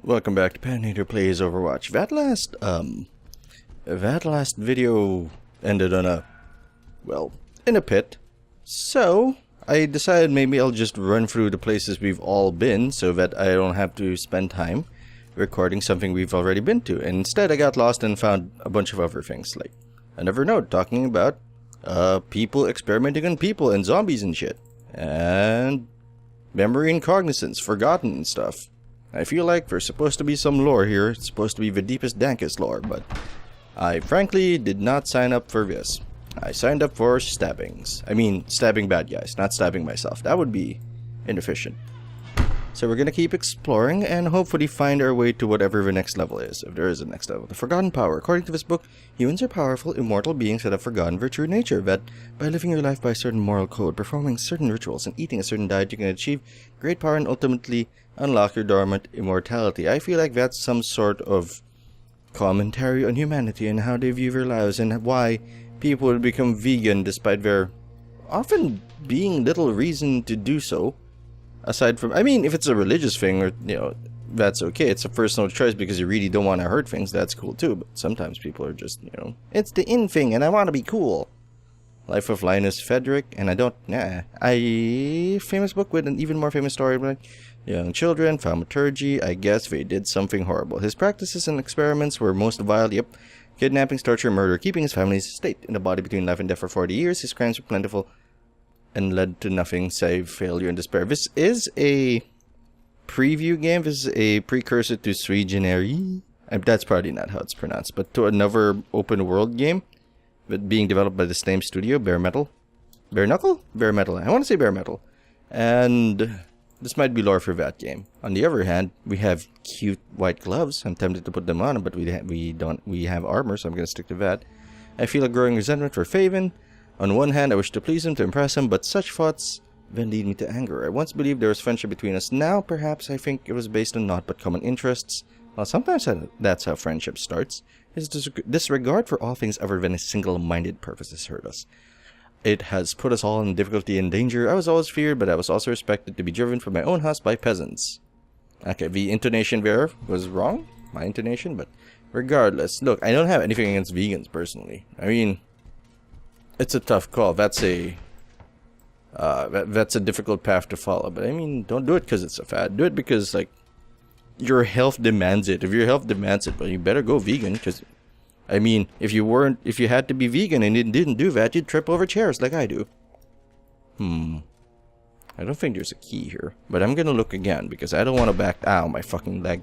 Welcome back to Panator Plays Overwatch. That last video ended on in a pit. So, I decided maybe I'll just run through the places we've all been so that I don't have to spend time recording something we've already been to. And instead, I got lost and found a bunch of other things, like another note talking about people experimenting on people and zombies and shit. And memory and cognizance, forgotten and stuff. I feel like there's supposed to be some lore here. It's supposed to be the deepest, dankest lore, but I frankly did not sign up for this. I signed up for stabbings. I mean, stabbing bad guys, not stabbing myself. That would be inefficient. So we're gonna keep exploring and hopefully find our way to whatever the next level is, if there is a next level. The Forgotten Power. According to this book, humans are powerful, immortal beings that have forgotten their true nature. That by living your life by a certain moral code, performing certain rituals, and eating a certain diet, you can achieve great power and ultimately unlock your dormant immortality. I feel like that's some sort of commentary on humanity and how they view their lives and why people would become vegan despite there often being little reason to do so. Aside from, I mean, if it's a religious thing or, you know, that's okay. It's a personal choice because you really don't want to hurt things. That's cool too. But sometimes people are just, you know, it's the in thing and I want to be cool. Life of Linus Frederick, and I don't, famous book with an even more famous story, like young children, thaumaturgy. I guess they did something horrible. His practices and experiments were most vile, kidnappings, torture, murder, keeping his family's state in a body between life and death for 40 years. His crimes were plentiful and led to nothing save failure and despair. This is a preview game. This is a precursor to Sui Generis. That's probably not how it's pronounced, but to another open world game but being developed by the same studio, Bare Mettle. Bare Knuckle? Bare Mettle. I want to say Bare Mettle. And this might be lore for that game. On the other hand, we have cute white gloves. I'm tempted to put them on, but we have armor, so I'm going to stick to that. I feel a growing resentment for Faven. On one hand, I wish to please him, to impress him, but such thoughts then lead me to anger. I once believed there was friendship between us. Now, perhaps, I think it was based on naught but common interests. Well, sometimes that's how friendship starts. His disregard for all things other than his single-minded purpose has hurt us. It has put us all in difficulty and danger. I was always feared, but I was also respected to be driven from my own house by peasants. Okay, the intonation there was wrong. My intonation, but regardless. Look, I don't have anything against vegans, personally. I mean, it's a tough call. That's a difficult path to follow. But I mean, don't do it because it's a fad. Do it because, like, your health demands it. If your health demands it, well, you better go vegan. Because, I mean, if you had to be vegan and you didn't do that, you'd trip over chairs like I do. I don't think there's a key here, but I'm gonna look again because I don't want to ow, my fucking leg.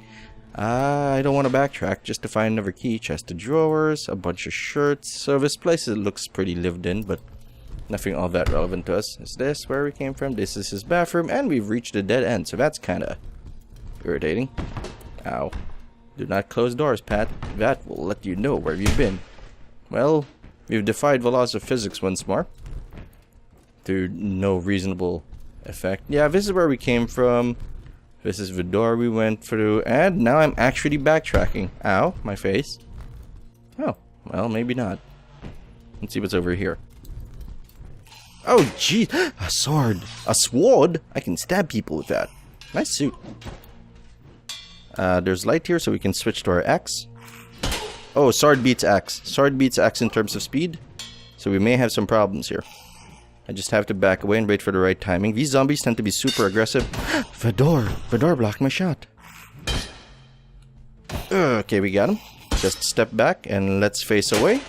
I don't want to backtrack just to find another key. Chest of drawers, a bunch of shirts. So this place looks pretty lived in, but nothing all that relevant to us. Is this where we came from? This is his bathroom, and we've reached a dead end, so that's kind of irritating. Ow. Do not close doors, Pat. That will let you know where you've been. Well, we've defied the laws of physics once more. To no reasonable effect. Yeah, this is where we came from. This is the door we went through. And now I'm actually backtracking. Ow, my face. Oh, well, maybe not. Let's see what's over here. Oh, gee. A sword. A sword? I can stab people with that. Nice suit. There's light here, so we can switch to our X. Oh, sword beats X. Sword beats X in terms of speed. So we may have some problems here. I just have to back away and wait for the right timing. These zombies tend to be super aggressive. The door blocked my shot. Okay, we got him. Just step back and let's face away.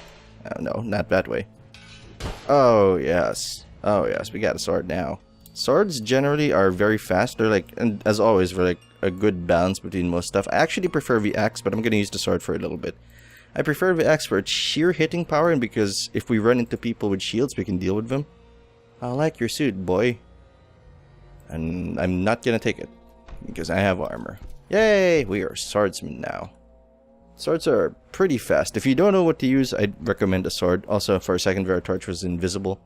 Oh, no, not that way. Oh, yes. Oh, yes, we got a sword now. Swords generally are very fast. They're like, and as always, they're like a good balance between most stuff. I actually prefer the axe, but I'm going to use the sword for a little bit. I prefer the axe for its sheer hitting power, and because if we run into people with shields, we can deal with them. I like your suit, boy. And I'm not going to take it, because I have armor. Yay! We are swordsmen now. Swords are pretty fast. If you don't know what to use, I'd recommend a sword. Also, for a second, our torch was invisible.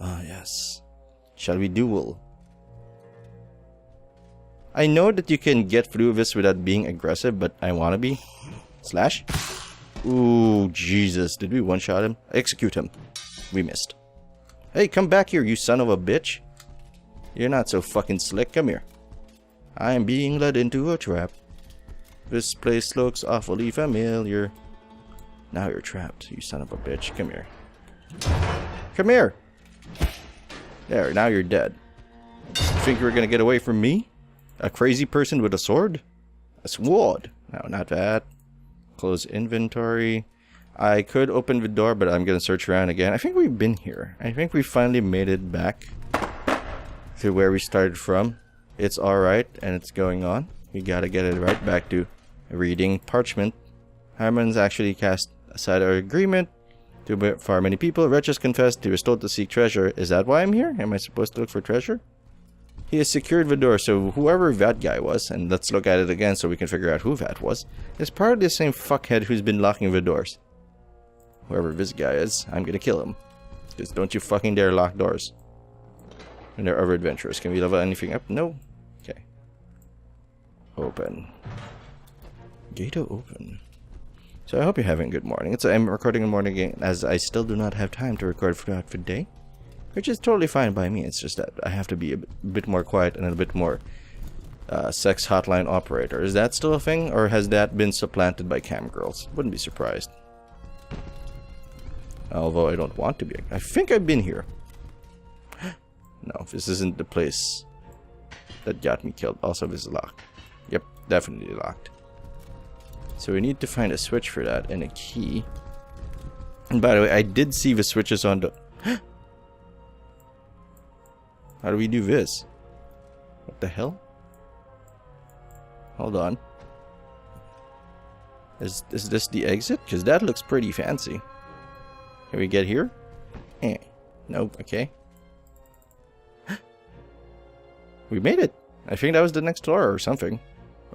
Ah, yes. Shall we duel? I know that you can get through this without being aggressive, but I want to be. Slash. Ooh, Jesus. Did we one-shot him? Execute him. We missed. Hey, come back here, you son of a bitch. You're not so fucking slick. Come here. I am being led into a trap. This place looks awfully familiar. Now you're trapped, you son of a bitch. Come here. Come here! There, now you're dead. You think you're gonna get away from me? A crazy person with a sword? A sword? No, not that. Close inventory. I could open the door, but I'm gonna search around again. I think we've been here. I think we finally made it back to where we started from. It's alright, and it's going on. We gotta get it right back to reading parchment. Harmon's actually cast aside our agreement to far many people. Wretches confessed he was told to seek treasure. Is that why I'm here? Am I supposed to look for treasure? He has secured the door, so whoever that guy was, and let's look at it again so we can figure out who that was, is probably the same fuckhead who's been locking the doors. Whoever this guy is, I'm gonna kill him. Because don't you fucking dare lock doors. And there are other adventurers. Can we level anything up? No. Okay. Open. Gate open. So I hope you're having a good morning. I'm recording in the morning again, as I still do not have time to record throughout the day. Which is totally fine by me. It's just that I have to be a bit more quiet and a bit more sex hotline operator. Is that still a thing? Or has that been supplanted by cam girls? Wouldn't be surprised. Although I don't want to be. I think I've been here. No, this isn't the place that got me killed. Also, this is locked. Yep, definitely locked. So we need to find a switch for that and a key. And by the way, I did see the switches on the... How do we do this? What the hell? Hold on. Is this the exit? Because that looks pretty fancy. Can we get here? Nope, okay. We made it! I think that was the next floor or something.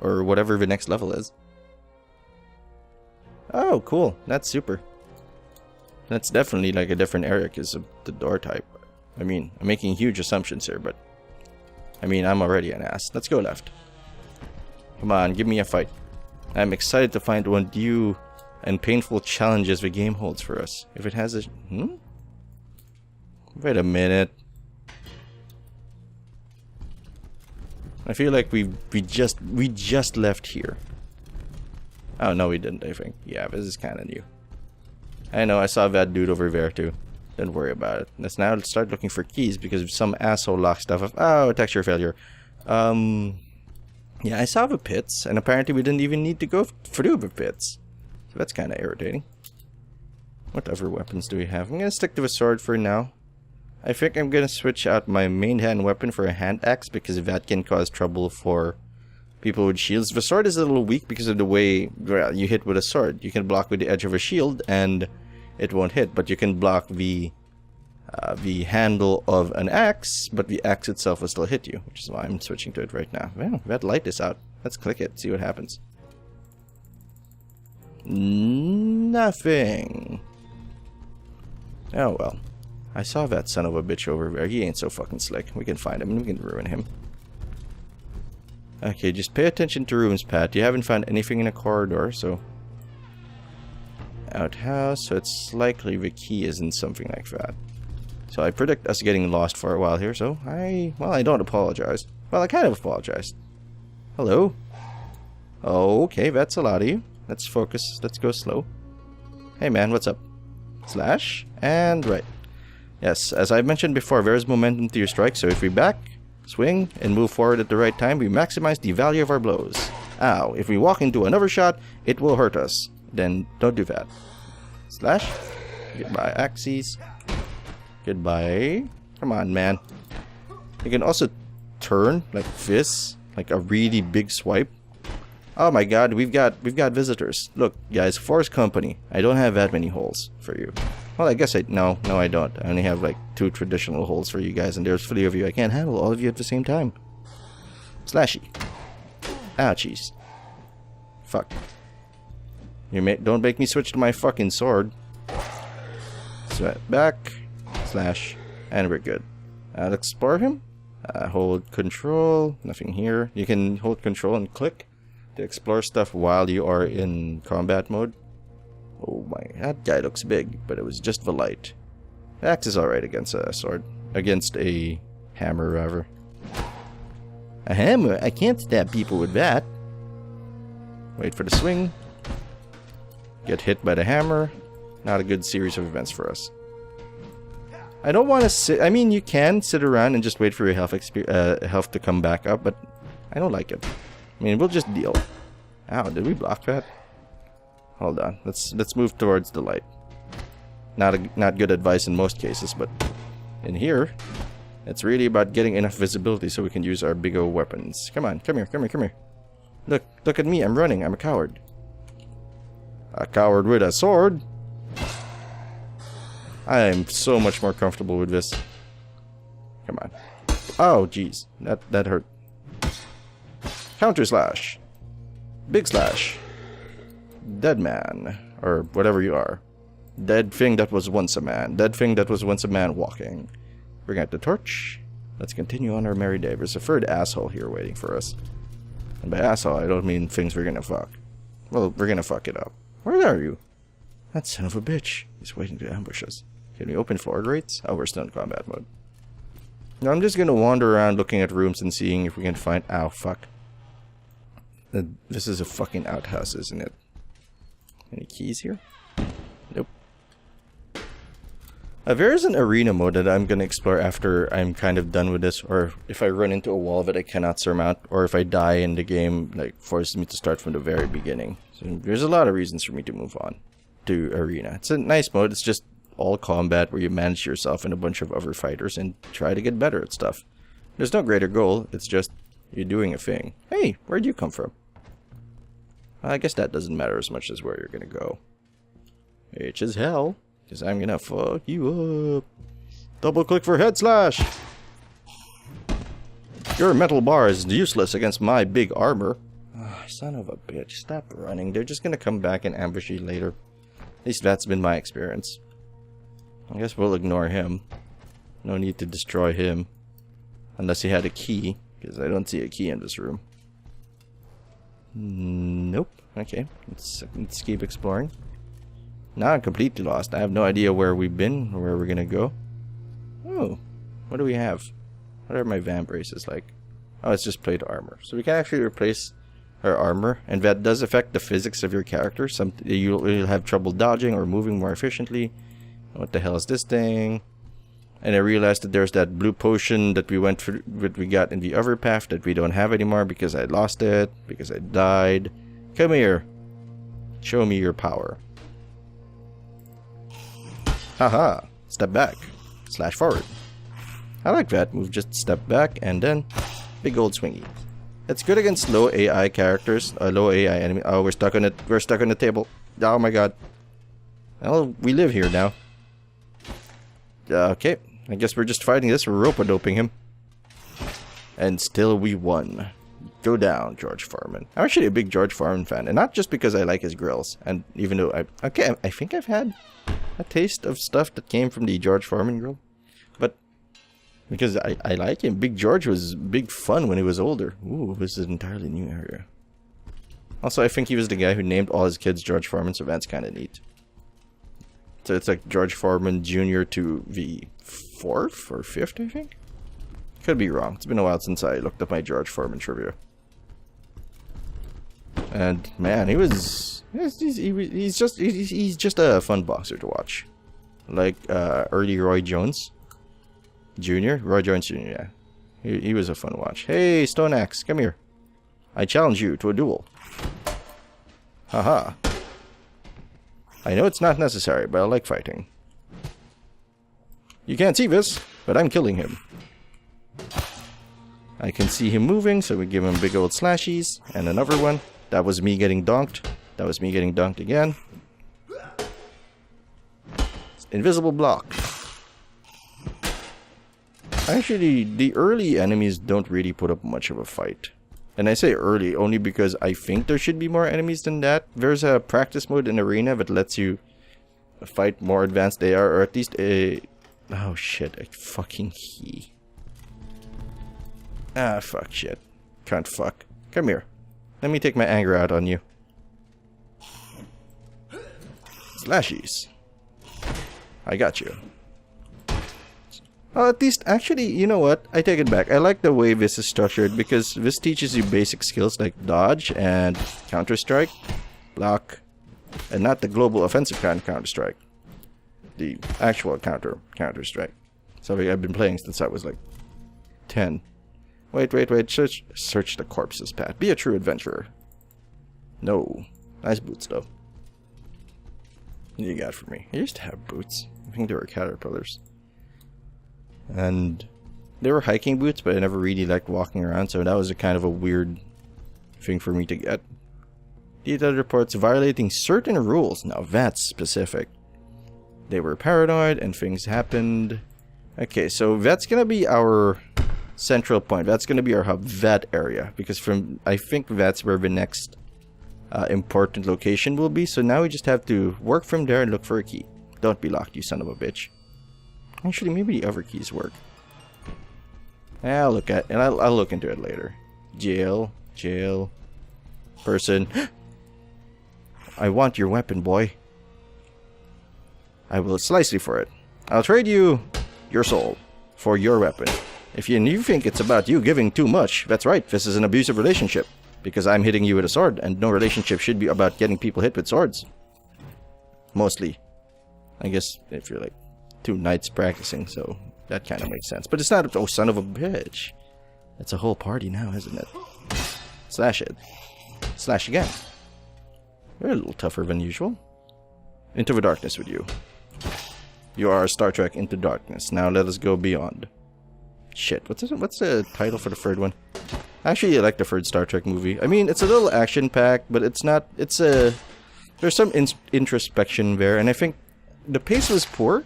Or whatever the next level is. Oh, cool. That's super. That's definitely like a different area because of the door type. I mean, I'm making huge assumptions here, but... I mean, I'm already an ass. Let's go left. Come on, give me a fight. I'm excited to find what new and painful challenges the game holds for us. If it has a... Wait a minute. I feel like we just left here. Oh, no, we didn't, I think. Yeah, this is kind of new. I know, I saw that dude over there, too. Don't worry about it. Let's now start looking for keys, because some asshole locked stuff up. Oh, texture failure. Yeah, I saw the pits, and apparently we didn't even need to go through the pits. So that's kind of irritating. What other weapons do we have? I'm going to stick to the sword for now. I think I'm going to switch out my main hand weapon for a hand axe, because that can cause trouble for people with shields. The sword is a little weak because of the way you hit with a sword. You can block with the edge of a shield, and it won't hit, but you can block the handle of an axe, but the axe itself will still hit you, which is why I'm switching to it right now. Well, that light is out. Let's click it, see what happens. Nothing. Oh well. I saw that son of a bitch over there. He ain't so fucking slick. We can find him and we can ruin him. Okay, just pay attention to rooms, Pat. You haven't found anything in a corridor, so... Outhouse, so it's likely the key isn't something like that. So I predict us getting lost for a while here, so I don't apologize. Well, I kind of apologize. Hello? Oh, okay, that's a lot of you. Let's focus. Let's go slow. Hey man, what's up? Slash, and right. Yes, as I mentioned before, there is momentum to your strike, so if we back, swing, and move forward at the right time, we maximize the value of our blows. Ow, if we walk into another shot, it will hurt us. Then don't do that. Slash. Goodbye, axes. Goodbye. Come on, man. You can also turn like this, like a really big swipe. Oh my god, we've got visitors. Look, guys, Forest Company. I don't have that many holes for you. Well, I guess no, I don't. I only have like 2 traditional holes for you guys, and there's 3 of you. I can't handle all of you at the same time. Slashy. Ouchies. Fuck. Don't make me switch to my fucking sword. So back, slash, and we're good. I'll explore him. Hold control. Nothing here. You can hold control and click to explore stuff while you are in combat mode. Oh my, that guy looks big, but it was just the light. The axe is alright against a sword. Against a hammer, rather. A hammer? I can't stab people with that. Wait for the swing. Get hit by the hammer. Not a good series of events for us. I don't want to sit... I mean, you can sit around and just wait for your health to come back up, but I don't like it. I mean, we'll just deal. Ow, did we block that? Hold on. Let's move towards the light. Not good advice in most cases, but in here, it's really about getting enough visibility so we can use our big old weapons. Come on, come here, come here, come here. Look at me, I'm running, I'm a coward. A coward with a sword? I am so much more comfortable with this. Come on. Oh, jeez. That hurt. Counter slash. Big slash. Dead man. Or whatever you are. Dead thing that was once a man. Dead thing that was once a man walking. Bring out the torch. Let's continue on our merry day. There's a third asshole here waiting for us. And by asshole, I don't mean things we're gonna fuck. Well, we're gonna fuck it up. Where are you? That son of a bitch. He's waiting to ambush us. Can we open floor grates? Oh, we're still in combat mode. Now I'm just gonna wander around looking at rooms and seeing if we can find... Ow, fuck. This is a fucking outhouse, isn't it? Any keys here? Nope. There is an arena mode that I'm gonna explore after I'm kind of done with this, or if I run into a wall that I cannot surmount, or if I die and the game like forces me to start from the very beginning. So there's a lot of reasons for me to move on to arena. It's a nice mode. It's just all combat where you manage yourself and a bunch of other fighters and try to get better at stuff. There's no greater goal. It's just you're doing a thing. Hey, where'd you come from? I guess that doesn't matter as much as where you're gonna go. Which is hell. Because I'm gonna fuck you up. Double click for head slash. Your metal bar is useless against my big armor. Oh, son of a bitch. Stop running. They're just gonna come back and ambush you later. At least that's been my experience. I guess we'll ignore him. No need to destroy him. Unless he had a key. Because I don't see a key in this room. Nope. Okay. Let's keep exploring. Now I'm completely lost. I have no idea where we've been or where we're gonna go. Oh. What do we have? What are my van braces like? Oh, it's just plate armor. So we can actually replace our armor. And that does affect the physics of your character. You'll have trouble dodging or moving more efficiently. What the hell is this thing? And I realized that there's that blue potion that we went through, that we got in the other path that we don't have anymore because I lost it, because I died. Come here. Show me your power. Haha. Step back. Slash forward. I like that move. Just step back and then big old swingy. It's good against low AI characters. Low AI enemy. Oh, we're stuck on it. We're stuck on the table. Oh my god. Well, we live here now. Okay, I guess we're just fighting this. We're rope-a-doping him. And still we won. Go down, George Foreman. I'm actually a big George Foreman fan. And not just because I like his grills. And even though I think I've had a taste of stuff that came from the George Foreman grill. But because I like him. Big George was big fun when he was older. Ooh, this is an entirely new area. Also, I think he was the guy who named all his kids George Foreman, so that's kind of neat. So it's like George Foreman Jr. to the 4th or 5th, I think? Could be wrong. It's been a while since I looked up my George Foreman trivia. And man, he's just a fun boxer to watch. Like early Roy Jones Jr. Roy Jones Jr., yeah. He was a fun watch. Hey, Stone Axe, come here. I challenge you to a duel. Haha. I know it's not necessary, but I like fighting. You can't see this, but I'm killing him. I can see him moving, so we give him big old slashies. And another one. That was me getting donked. That was me getting donked again. Invisible block. Actually, the early enemies don't really put up much of a fight. And I say early only because I think there should be more enemies than that. There's a practice mode in Arena that lets you fight more advanced AR, or at least a... Oh shit, a fucking key. Ah, fuck shit. Can't fuck. Come here. Let me take my anger out on you. Slashies. I got you. Oh, at least, actually, you know what? I take it back. I like the way this is structured because this teaches you basic skills like dodge and counter-strike, block, and not the global offensive kind of counter-strike. The actual counter-strike. So I've been playing since I was like 10. Wait. Search the corpses, Pat. Be a true adventurer. No. Nice boots, though. What do you got for me? I used to have boots. I think they were caterpillars. And they were hiking boots, but I never really liked walking around, so that was a kind of a weird thing for me to get. Detailed reports violating certain rules. Now that's specific. They were paranoid and things happened. Okay, so that's gonna be our central point. That's gonna be our hub, that area. Because I think that's where the next important location will be. So now we just have to work from there and look for a key. Don't be locked, you son of a bitch. Actually, maybe the other keys work. I'll look into it later. Jail. Person. I want your weapon, boy. I will slice you for it. I'll trade you your soul for your weapon. If you think it's about you giving too much, that's right, this is an abusive relationship. Because I'm hitting you with a sword, and no relationship should be about getting people hit with swords. Mostly. I guess if you're like 2 knights practicing, so that kind of makes sense. But it's not, oh son of a bitch. It's a whole party now, isn't it? Slash it. Slash again. You're a little tougher than usual. Into the darkness with you. You are Star Trek Into Darkness. Now let us go beyond. Shit, what's the title for the third one? Actually, I like the third Star Trek movie. I mean, it's a little action-packed, but it's not, there's some introspection there, and I think the pace was poor,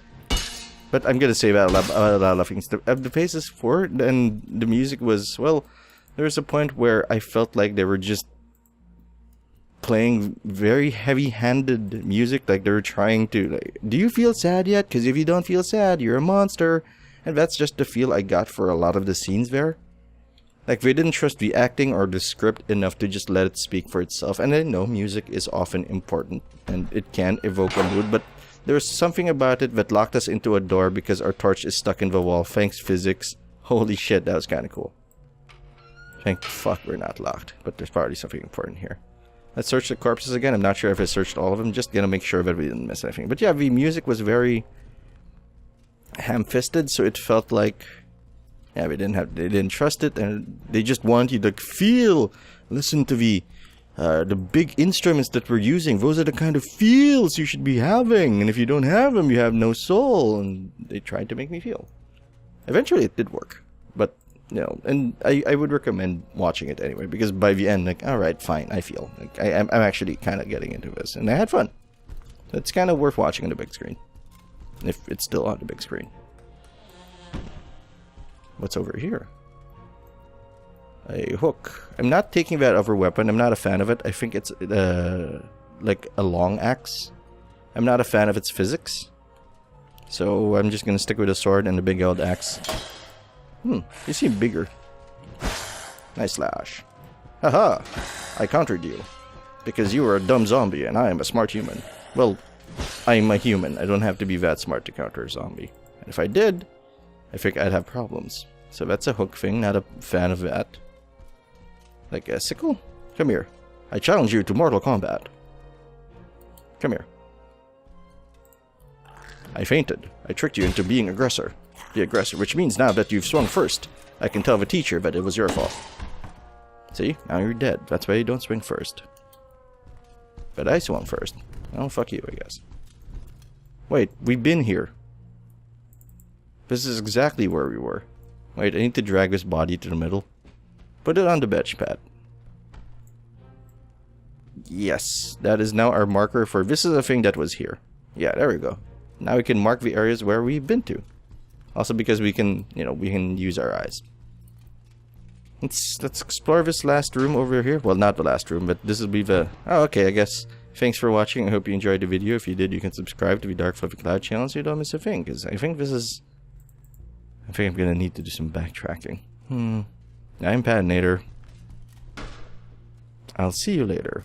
but I'm gonna say that a lot of things. The pace is poor, and the music was, well, there was a point where I felt like they were just playing very heavy-handed music, like they were trying to, like, do you feel sad yet? Because if you don't feel sad, you're a monster. And that's just the feel I got for a lot of the scenes there. Like, they didn't trust the acting or the script enough to just let it speak for itself. And I know music is often important, and it can evoke a mood, but there's something about it that locked us into a door because our torch is stuck in the wall. Thanks, physics. Holy shit, that was kind of cool. Thank fuck we're not locked, but there's probably something important here. Let's search the corpses again. I'm not sure if I searched all of them. Just gonna make sure that we didn't miss anything. But yeah, the music was very ham-fisted, so it felt like, yeah, they didn't trust it, and they just want you to feel, listen to the big instruments that we're using. Those are the kind of feels you should be having, and if you don't have them, you have no soul. And they tried to make me feel. Eventually, it did work, but you know, and I would recommend watching it anyway, because by the end, like, all right, fine, I feel like I'm actually kind of getting into this, and I had fun. It's kind of worth watching on the big screen, if it's still on the big screen. What's over here? A hook. I'm not taking that other weapon. I'm not a fan of it. I think it's like a long axe. I'm not a fan of its physics. So I'm just gonna stick with the sword and the big old axe. You seem bigger. Nice slash. Haha! I countered you. Because you were a dumb zombie and I am a smart human. Well, I'm a human. I don't have to be that smart to counter a zombie. And if I did, I think I'd have problems. So that's a hook thing, not a fan of that. Like a sickle? Come here. I challenge you to mortal combat. Come here. I fainted. I tricked you into being the aggressor, which means now that you've swung first, I can tell the teacher that it was your fault. See? Now you're dead. That's why you don't swing first. But I swung first. Oh, fuck you, I guess. Wait, we've been here. This is exactly where we were. Wait, I need to drag this body to the middle. Put it on the bench pad. Yes, that is now our marker for this is a thing that was here. Yeah, there we go. Now we can mark the areas where we've been to. Also because we can, you know, we can use our eyes. Let's explore this last room over here. Well, not the last room, but this will be the... Oh, okay, I guess. Thanks for watching. I hope you enjoyed the video. If you did, you can subscribe to the Dark Fluffy Cloud channel so you don't miss a thing. Because I think this is... I think I'm gonna need to do some backtracking. I'm Patinator. I'll see you later.